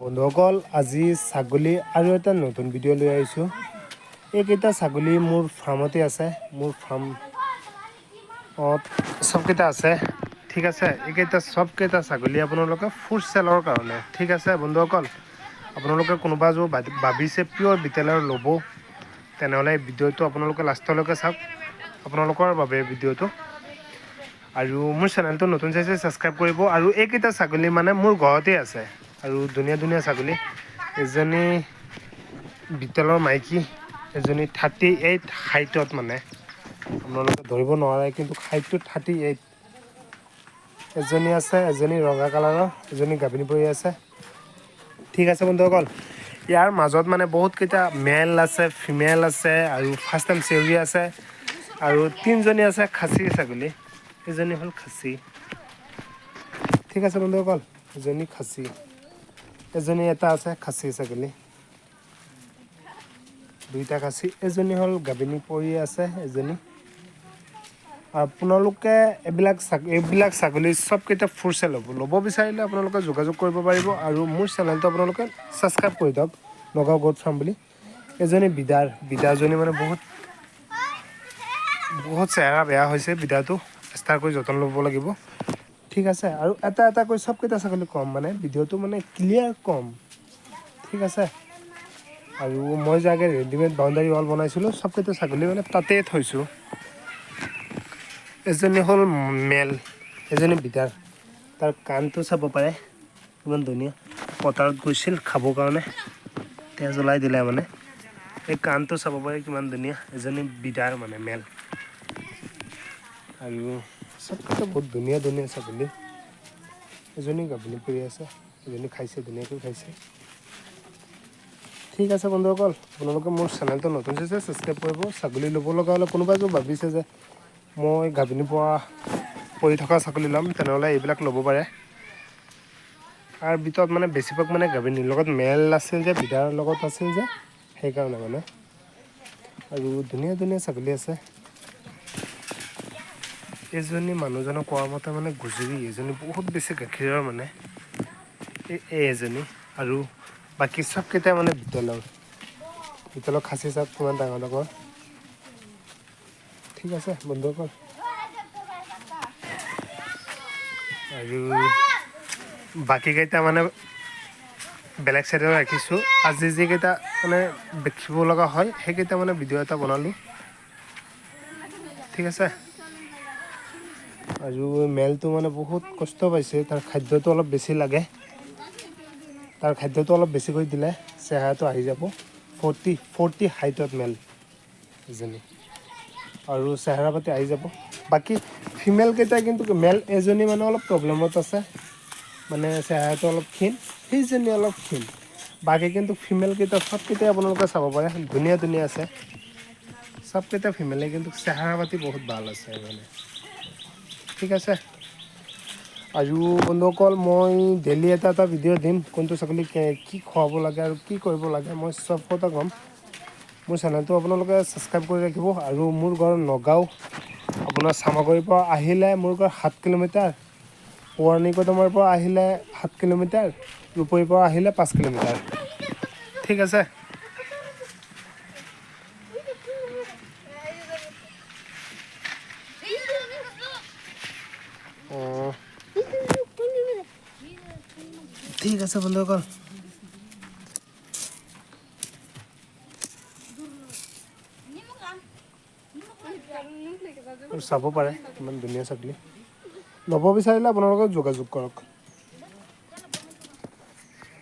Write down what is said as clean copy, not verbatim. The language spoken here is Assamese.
বন্ধুসকল আজি ছাগলী আৰু এটা নতুন ভিডিঅ' লৈ আহিছোঁ। এইকেইটা ছাগলী মোৰ ফাৰ্মতে আছে, মোৰ ফাৰ্মত সবকেইটা আছে। ঠিক আছে, এইকেইটা সবকেইটা ছাগলী আপোনালোকে ফুড চেলৰ কাৰণে। ঠিক আছে বন্ধুসকল, আপোনালোকে কোনোবা যদি ভাবিছে পিয়'ৰ বিটেলৰ ল'ব, তেনেহ'লে এই ভিডিঅ'টো আপোনালোকে লাষ্টলৈকে চাওক, আপোনালোকৰ বাবে ভিডিঅ'টো। আৰু মোৰ চেনেলটো নতুন চাইছে ছাবস্ক্ৰাইব কৰিব। আৰু এইকেইটা ছাগলী মানে মোৰ ঘৰতে আছে আৰু ধুনীয়া ধুনীয়া ছাগলী। এজনী বিটেলৰ মাইকী, এজনী 38 হাইটত, মানে আপোনালোকে ধৰিব নোৱাৰে কিন্তু হাইটটো 38। এজনী আছে, এজনী ৰঙা কালাৰৰ, এজনী গাভিনী পৰি আছে। ঠিক আছে বন্ধুসকল, ইয়াৰ মাজত মানে বহুতকেইটা মেল আছে, ফিমেল আছে আৰু ফাৰ্ষ্ট টাইম চেউৰী আছে আৰু 3জনী আছে খাচী ছাগলী। এজনী হ'ল খাচী। ঠিক আছে বন্ধুসকল, এজনী খাচী, এজনী এটা আছে খাচী ছাগলী, দুইটা খাচী। এজনী হ'ল গাভিনী পৰি আছে এজনী। আপোনালোকে এইবিলাক ছাগলী সবকেইটা ফুড চেল ল'ব বিচাৰিলে আপোনালোকে যোগাযোগ কৰিব পাৰিব। আৰু মোৰ চেনেলটো আপোনালোকে ছাবস্ক্ৰাইব কৰি দিয়ক, নগাঁও গোট ফাৰ্ম বুলি। এজনী বিদাৰজনী মানে বহুত চেহেৰা বেয়া হৈছে, বিদাৰটো এক্সট্ৰা কৰি যতন ল'ব লাগিব। ঠিক আছে, আৰু এটা এটাকৈ সবকেইটা ছাগলী কম, মানে ভিডিঅ'টো মানে ক্লিয়াৰ কম। ঠিক আছে, আৰু মই যে আগে ৰেডিমেড বাউণ্ডাৰী ৱাল বনাইছিলোঁ, সবকেইটা ছাগলী মানে তাতেই থৈছোঁ। এজনী হ'ল মেল, এজনী বিদাৰ। তাৰ কাণটো চাব পাৰে ইমান ধুনীয়া। পথাৰত গৈছিল খাবৰ কাৰণে, তেজ ওলাই দিলে মানে। এই কাণটো চাব পাৰে কিমান ধুনীয়া। এজনী বিদাৰ মানে মেল। আৰু সবকেইটা বহুত ধুনীয়া ধুনীয়া ছাগলী। এজনী গাভিনী পৰি আছে, এজনী খাইছে, ধুনীয়াকৈ খাইছে। ঠিক আছে বন্ধুসকল, আপোনালোকে মোৰ চেনেলটো নতুন চাইছে ছাবস্ক্ৰাইব কৰিব। ছাগলী ল'ব লগা হ'লে কোনোবাই যদি ভাবিছে যে মই গাভিনী পৰি থকা ছাগলী ল'ম, তেনেহ'লে এইবিলাক ল'ব পাৰে। তাৰ ভিতৰত মানে বেছিভাগ মানে গাভিনীৰ লগত মেল আছিল যে, বিদাৰৰ লগত আছিল যে, সেইকাৰণে মানে। আৰু ধুনীয়া ধুনীয়া ছাগলী আছে। এজনী মানুহজনক কোৱা মতে মানে গুজৰি, এজনী বহুত বেছি গাখীৰৰ মানে এজনী। আৰু বাকী সবকেইটা মানে বিটেলৰ খাচী চাওক কিমান ডাঙৰ ডাঙৰ। ঠিক আছে বন্ধুসকল, আৰু বাকীকেইটা মানে বেলেগ চাইডে ৰাখিছোঁ। আজি যিকেইটা মানে দেখিব লগা হয় সেইকেইটা মানে ভিডিঅ' এটা বনালোঁ। ঠিক আছে, আৰু মেলটো মানে বহুত কষ্ট পাইছে, তাৰ খাদ্যটো অলপ বেছি লাগে। তাৰ খাদ্যটো অলপ বেছিকৈ দিলে চেহেৰাটো আহি যাব। 40 হাইটত মেল এজনী, আৰু চেহেৰা পাতি আহি যাব। বাকী ফিমেলকেইটা কিন্তু, মেল এজনী মানে অলপ প্ৰব্লেমত আছে, মানে চেহেৰাটো অলপ ক্ষীণ, সেইজনী অলপ ক্ষীণ। বাকী কিন্তু ফিমেলকেইটা সবকেইটাই আপোনালোকে চাব পাৰে, ধুনীয়া ধুনীয়া আছে সবকেইটা ফিমেলে, কিন্তু চেহেৰা পাতি বহুত ভাল আছে মানে। ঠিক আছে, আৰু বন্ধুসকল মই ডেইলি এটা ভিডিঅ' দিম, কোনটো ছাগলী কি খুৱাব লাগে আৰু কি কৰিব লাগে মই চব কথা ক'ম। মোৰ চেনেলটো আপোনালোকে ছাবস্ক্ৰাইব কৰি ৰাখিব। আৰু মোৰ ঘৰ নগাঁও, আপোনাৰ চামাগুৰিৰ পৰা আহিলে মোৰ ঘৰ 7 কিলোমিটাৰ, পুৰণিকদমৰ পৰা আহিলে 7 কিলোমিটাৰ, ৰূপহীৰ পৰা আহিলে 5 কিলোমিটাৰ। ঠিক আছে, ঠিক আছে বন্ধুসকল, চাব পাৰে কিমান ধুনীয়া ছাগলী। ল'ব বিচাৰিলে আপোনালোকে যোগাযোগ কৰক।